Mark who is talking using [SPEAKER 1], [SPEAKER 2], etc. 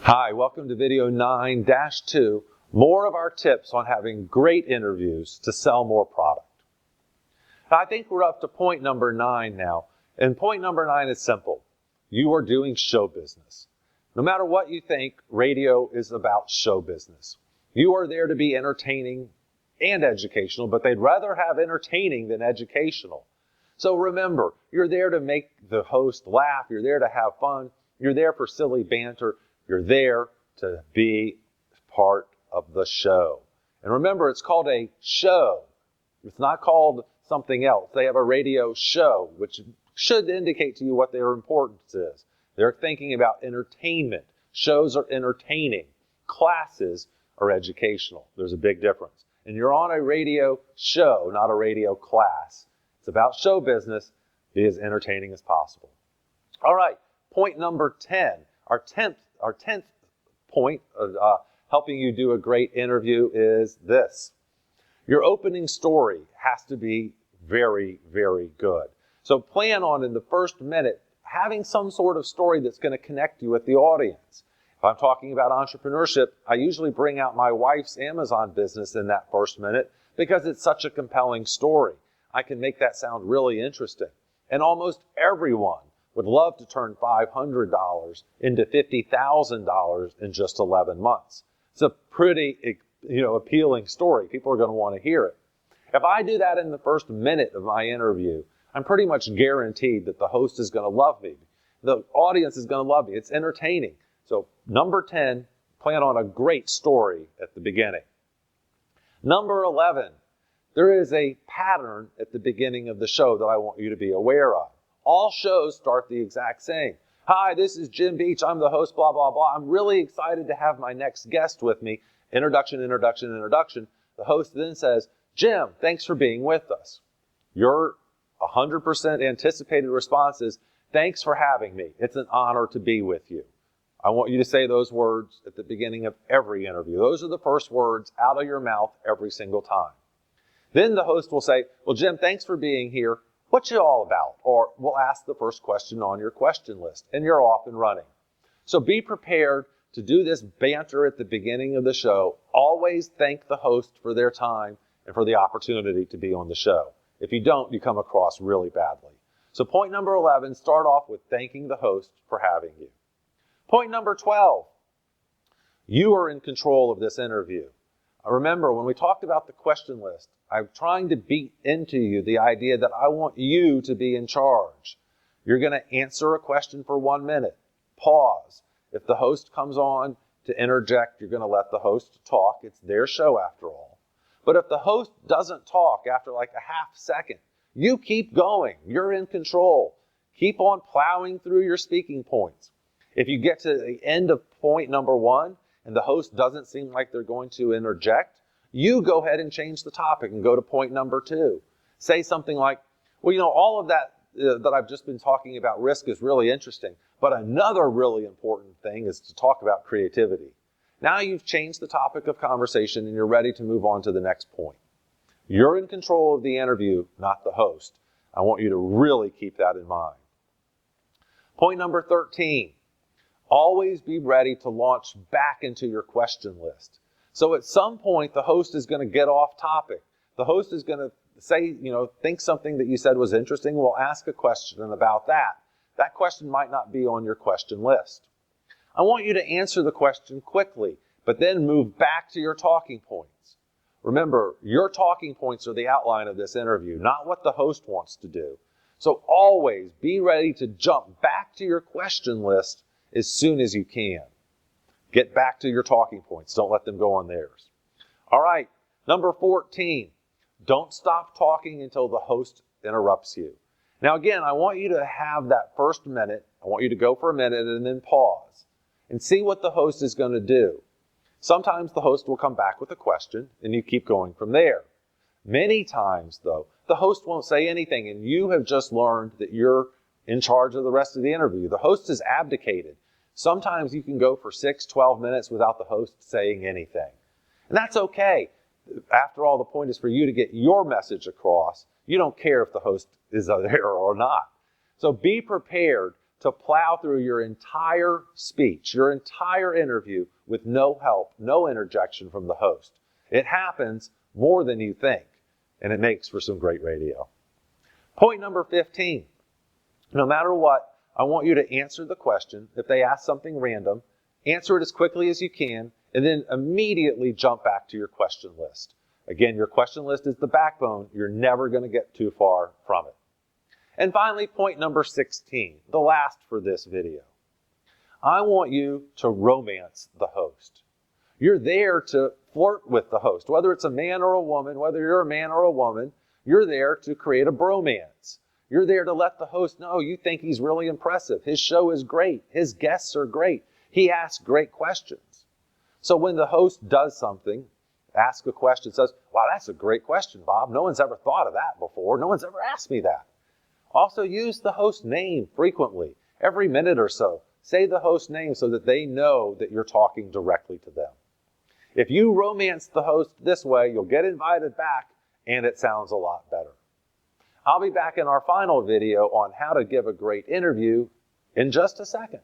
[SPEAKER 1] Hi, welcome to video 9-2, more of our tips on having great interviews to sell more product. Now, I think we're up to point number 9 now, and point number 9 is simple. You are doing show business. No matter what you think, radio is about show business. You are there to be entertaining and educational, but they'd rather have entertaining than educational. So remember, you're there to make the host laugh, you're there to have fun, you're there for silly banter, you're there to be part of the show. And remember, it's called a show. It's not called something else. They have a radio show, which should indicate to you what their importance is. They're thinking about entertainment. Shows are entertaining. Classes are educational. There's a big difference. And you're on a radio show, not a radio class. It's about show business. Be as entertaining as possible. All right, point number 10. Our 10th point of helping you do a great interview is this. Your opening story has to be very, very good. So plan on, in the first minute, having some sort of story that's going to connect you with the audience. If I'm talking about entrepreneurship, I usually bring out my wife's Amazon business in that first minute because it's such a compelling story. I can make that sound really interesting. And almost everyone would love to turn $500 into $50,000 in just 11 months. It's a pretty, appealing story. People are going to want to hear it. If I do that in the first minute of my interview, I'm pretty much guaranteed that the host is going to love me. The audience is going to love me. It's entertaining. So number 10, plan on a great story at the beginning. Number 11, there is a pattern at the beginning of the show that I want you to be aware of. All shows start the exact same. Hi, this is Jim Beach. I'm the host, blah, blah, blah. I'm really excited to have my next guest with me. Introduction, introduction, introduction. The host then says, Jim, thanks for being with us. Your 100% anticipated response is, thanks for having me. It's an honor to be with you. I want you to say those words at the beginning of every interview. Those are the first words out of your mouth every single time. Then the host will say, well, Jim, thanks for being here. What's it all about? Or we'll ask the first question on your question list, and you're off and running. So be prepared to do this banter at the beginning of the show. Always thank the host for their time and for the opportunity to be on the show. If you don't, you come across really badly. So point number 11, start off with thanking the host for having you. Point number 12, you are in control of this interview. Remember, when we talked about the question list, I'm trying to beat into you the idea that I want you to be in charge. You're going to answer a question for 1 minute. Pause. If the host comes on to interject, you're going to let the host talk. It's their show after all. But if the host doesn't talk after like a half second, you keep going. You're in control. Keep on plowing through your speaking points. If you get to the end of point number 1 and the host doesn't seem like they're going to interject, you go ahead and change the topic and go to point number 2. Say something like, well, all of that that I've just been talking about risk is really interesting, but another really important thing is to talk about creativity. Now you've changed the topic of conversation and you're ready to move on to the next point. You're in control of the interview, not the host. I want you to really keep that in mind. Point number 13, always be ready to launch back into your question list. So at some point, the host is going to get off topic. The host is going to say, think something that you said was interesting. We'll ask a question about that. That question might not be on your question list. I want you to answer the question quickly, but then move back to your talking points. Remember, your talking points are the outline of this interview, not what the host wants to do. So always be ready to jump back to your question list as soon as you can. Get back to your talking points. Don't let them go on theirs. All right, number 14, don't stop talking until the host interrupts you. Now again, I want you to have that first minute. I want you to go for a minute and then pause and see what the host is going to do. Sometimes the host will come back with a question and you keep going from there. Many times, though, the host won't say anything and you have just learned that you're in charge of the rest of the interview. The host has abdicated. Sometimes you can go for 6, 12 minutes without the host saying anything. And that's okay. After all, the point is for you to get your message across. You don't care if the host is there or not. So be prepared to plow through your entire speech, your entire interview with no help, no interjection from the host. It happens more than you think, and it makes for some great radio. Point number 15. No matter what, I want you to answer the question. If they ask something random, answer it as quickly as you can, and then immediately jump back to your question list. Again, your question list is the backbone. You're never going to get too far from it. And finally, point number 16, the last for this video. I want you to romance the host. You're there to flirt with the host. Whether it's a man or a woman, whether you're a man or a woman, you're there to create a bromance. You're there to let the host know you think he's really impressive. His show is great. His guests are great. He asks great questions. So when the host does something, asks a question, says, wow, that's a great question, Bob. No one's ever thought of that before. No one's ever asked me that. Also use the host name frequently, every minute or so. Say the host name so that they know that you're talking directly to them. If you romance the host this way, you'll get invited back and it sounds a lot better. I'll be back in our final video on how to give a great interview in just a second.